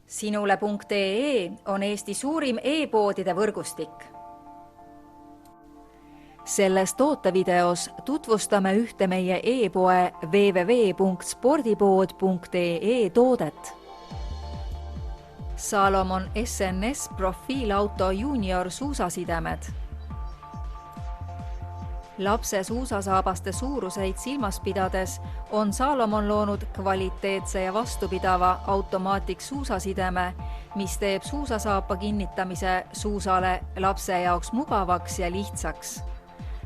Sinule.ee on Eesti suurim e-poodide võrgustik. Selles tootevideos tutvustame ühte meie e-poe www.spordipood.ee toodet. Salomon SNS profiilauto junior suusasidemed. Lapse suusasaabaste suuruseid silmas pidades on Salomon loonud kvaliteetse ja vastupidava Automatic suusasideme, mis teeb suusasaapa kinnitamise suusale lapse jaoks mugavaks ja lihtsaks.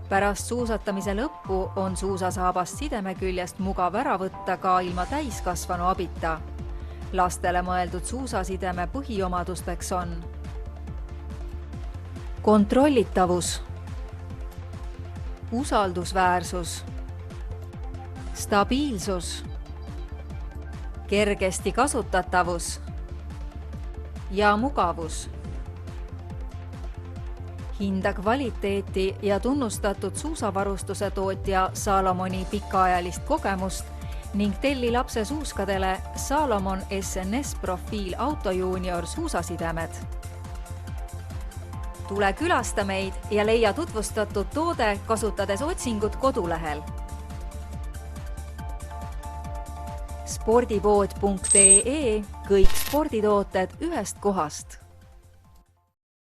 Pärast suusatamise lõppu on suusasaabast sideme küljest mugav ära võtta ka ilma täiskasvanu abita. Lastele mõeldud suusasideme põhiomadusteks on kontrollitavus, usaldusväärsus, stabiilsus, kergesti kasutatavus ja mugavus. Hinda kvaliteeti ja tunnustatud suusavarustuse tootja Salomoni pikaajalist kogemust ning telli lapse suuskadele Salomon SNS profiil Auto Junior suusasidemed. Tule külasta meid ja leia tutvustatud toode kasutades otsingut kodulehel. Spordipood.ee, kõik sporditooted ühest kohast.